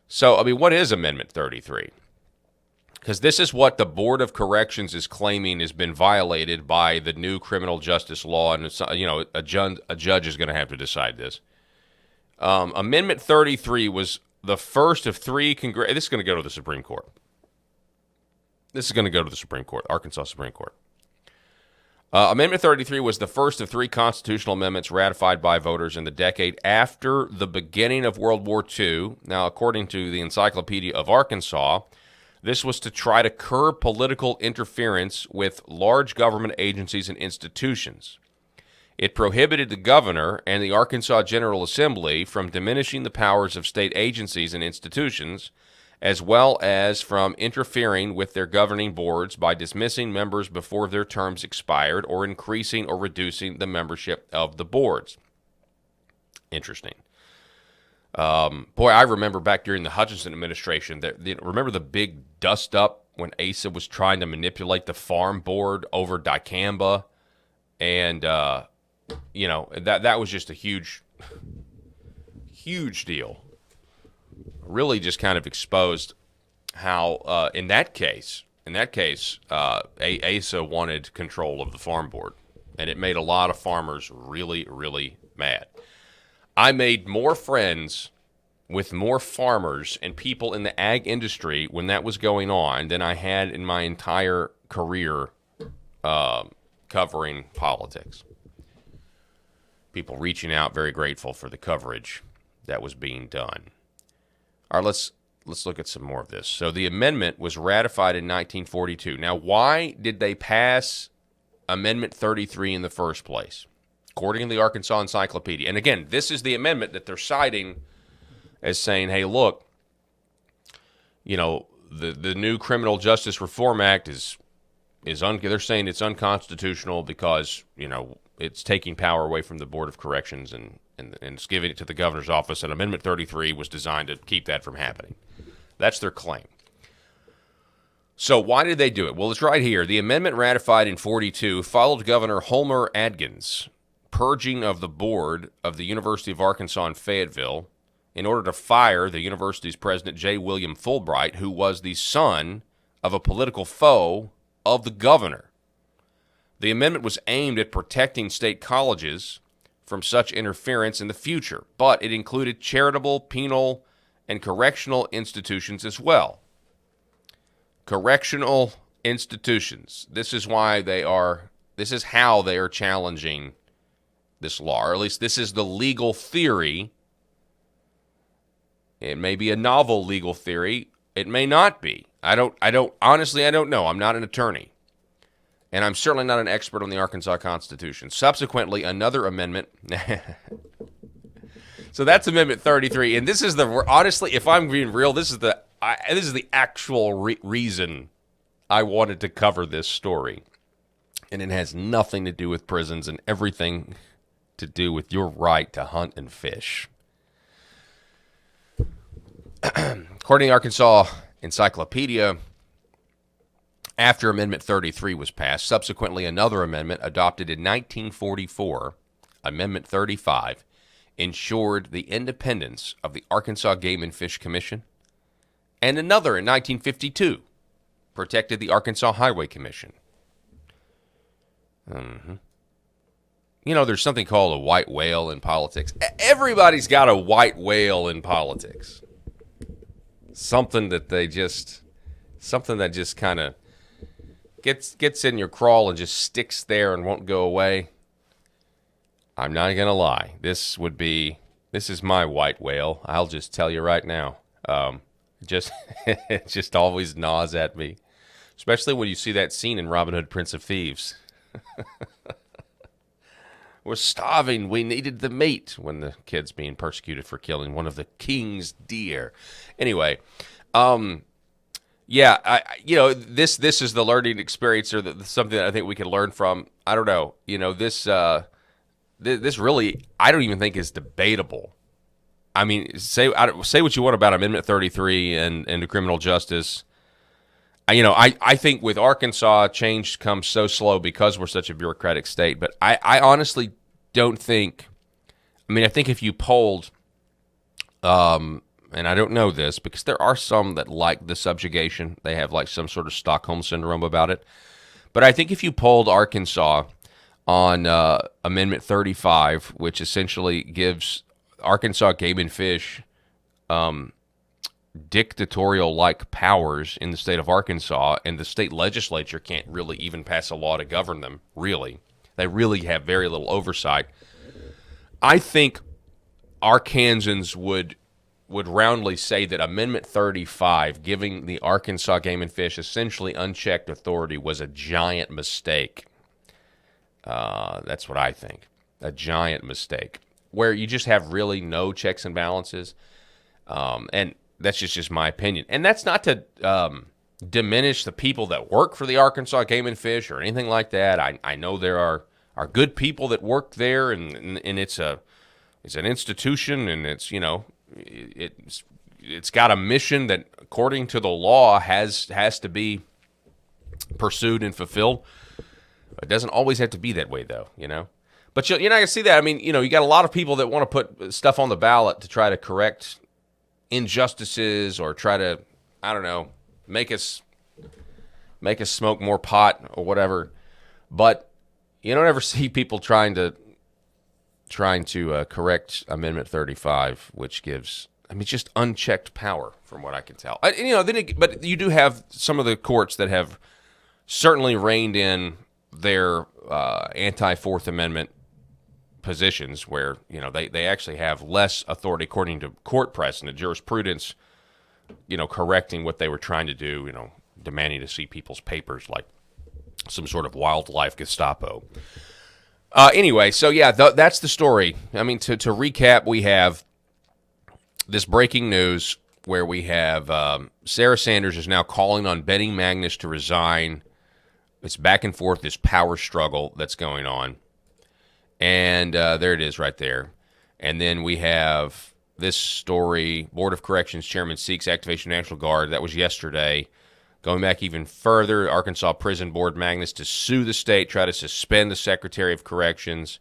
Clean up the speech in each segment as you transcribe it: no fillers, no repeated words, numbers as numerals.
So, I mean, what is Amendment 33? Because this is what the Board of Corrections is claiming has been violated by the new criminal justice law, and it's, a judge is going to have to decide this. Amendment 33 was the first of three. This is going to go to the Supreme Court. Arkansas Supreme Court. Amendment 33 was the first of three constitutional amendments ratified by voters in the decade after the beginning of World War II. Now, according to the Encyclopedia of Arkansas, this was to try to curb political interference with large government agencies and institutions. It prohibited the governor and the Arkansas General Assembly from diminishing the powers of state agencies and institutions, as well as from interfering with their governing boards by dismissing members before their terms expired or increasing or reducing the membership of the boards. Interesting. Boy, I remember back during the Hutchinson administration, remember the big dust-up when Asa was trying to manipulate the farm board over dicamba? And, that was just a huge, huge deal. Really just kind of exposed how, in that case, Asa wanted control of the farm board, and it made a lot of farmers really, really mad. I made more friends with more farmers and people in the ag industry when that was going on than I had in my entire career covering politics. People reaching out, very grateful for the coverage that was being done. All right, let's look at some more of this. So the amendment was ratified in 1942. Now, why did they pass Amendment 33 in the first place? According to the Arkansas Encyclopedia. And again, this is the amendment that they're citing as saying, hey, look, the new Criminal Justice Reform Act they're saying it's unconstitutional because, it's taking power away from the Board of Corrections and it's giving it to the governor's office, and Amendment 33 was designed to keep that from happening. That's their claim. So why did they do it? Well, it's right here. The amendment ratified in 42 followed Governor Homer Adkins' purging of the board of the University of Arkansas in Fayetteville in order to fire the university's president, J. William Fulbright, who was the son of a political foe of the governor. The amendment was aimed at protecting state colleges from such interference in the future, but it included charitable, penal, and correctional institutions as well. Correctional institutions. This is how they are challenging this law, or at least this is the legal theory. It may be a novel legal theory. It may not be. Honestly, I don't know. I'm not an attorney. And I'm certainly not an expert on the Arkansas Constitution. Subsequently, another amendment. So that's Amendment 33. And this is honestly, if I'm being real, this is the actual reason I wanted to cover this story. And it has nothing to do with prisons and everything to do with your right to hunt and fish. According to Arkansas Encyclopedia, after Amendment 33 was passed, subsequently another amendment adopted in 1944, Amendment 35, ensured the independence of the Arkansas Game and Fish Commission, and another in 1952 protected the Arkansas Highway Commission. There's something called a white whale in politics. Everybody's got a white whale in politics. Something that just kind of gets in your crawl and just sticks there and won't go away. I'm not going to lie. This is my white whale. I'll just tell you right now. It just always gnaws at me, especially when you see that scene in Robin Hood, Prince of Thieves. We're starving. We needed the meat, when the kid's being persecuted for killing one of the king's deer. Anyway, this is the learning experience, or something that I think we can learn from. I don't know. This really, I don't even think is debatable. I mean, say what you want about Amendment 33 and the criminal justice. I think with Arkansas, change comes so slow because we're such a bureaucratic state. But I honestly don't think. I mean, I think if you polled, and I don't know this because there are some that like the subjugation. They have like some sort of Stockholm syndrome about it. But I think if you polled Arkansas on Amendment 35, which essentially gives Arkansas Game and Fish dictatorial-like powers in the state of Arkansas, and the state legislature can't really even pass a law to govern them, really. They really have very little oversight. I think Arkansans would roundly say that Amendment 35, giving the Arkansas Game and Fish essentially unchecked authority, was a giant mistake. That's what I think. A giant mistake. Where you just have really no checks and balances. And that's just my opinion. And that's not to diminish the people that work for the Arkansas Game and Fish or anything like that. I know there are good people that work there, and it's an institution, and it's, you know, it's got a mission that, according to the law, has to be pursued and fulfilled. It doesn't always have to be that way, though, you know. But you're not going to see that. I mean, you know, you got a lot of people that want to put stuff on the ballot to try to correct injustices or try to, I don't know, make us smoke more pot or whatever. But you don't ever see people trying to correct Amendment 35, which gives, I mean, just unchecked power, from what I can tell. You know, but you do have some of the courts that have certainly reined in their anti-Fourth Amendment positions, where, you know, they actually have less authority, according to court precedent, jurisprudence, you know, correcting what they were trying to do, you know, demanding to see people's papers like some sort of wildlife Gestapo. Anyway, so yeah, that's the story. I mean, to recap, we have this breaking news where we have Sarah Sanders is now calling on Benny Magnus to resign. It's back and forth, this power struggle that's going on. And there it is right there. And then we have this story, Board of Corrections Chairman seeks activation of National Guard. That was yesterday. Going back even further, Arkansas Prison Board Magnus to sue the state, try to suspend the Secretary of Corrections.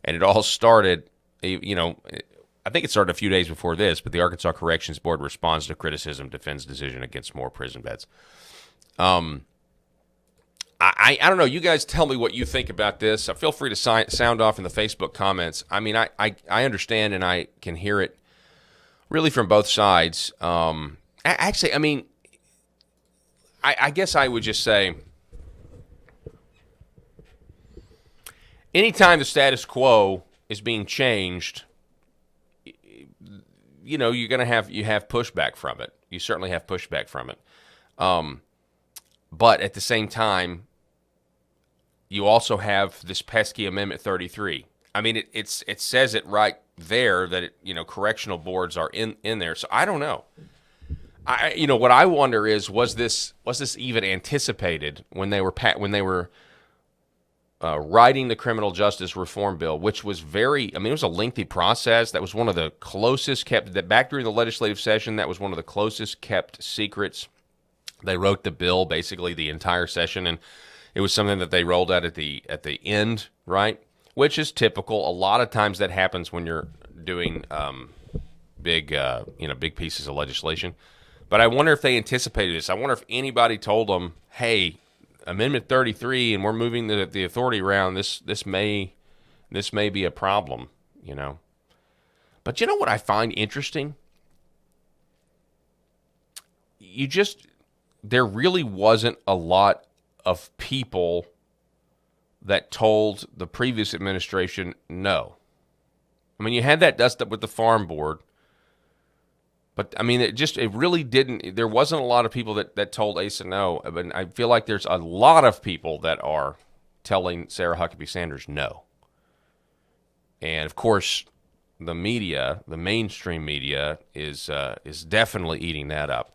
And it all started, you know, I think it started a few days before this, but the Arkansas Corrections Board responds to criticism, defends decision against more prison beds. I don't know. You guys tell me what you think about this. Feel free to sound off in the Facebook comments. I mean, I understand and I can hear it really from both sides. Actually, I mean, I guess I would just say, anytime the status quo is being changed, you know, you have pushback from it. You certainly have pushback from it. But at the same time, you also have this pesky Amendment 33. I mean, it says it right there that correctional boards are in there. So I don't know. What I wonder is, was this even anticipated when they were writing the criminal justice reform bill, which was it was a lengthy process. That was one of the closest kept, that back during the legislative session, that was one of the closest kept secrets. They wrote the bill basically the entire session, and it was something that they rolled out at the end, right? Which is typical. A lot of times that happens when you're doing big pieces of legislation. But I wonder if they anticipated this. I wonder if anybody told them, "Hey, Amendment 33, and we're moving the authority around. This may be a problem," you know. But you know what I find interesting? There really wasn't a lot of people that told the previous administration no. I mean, you had that dust up with the Farm Board, but I mean, it really didn't. There wasn't a lot of people that told Asa no. I mean, I feel like there's a lot of people that are telling Sarah Huckabee Sanders no. And of course, the media, the mainstream media, is definitely eating that up.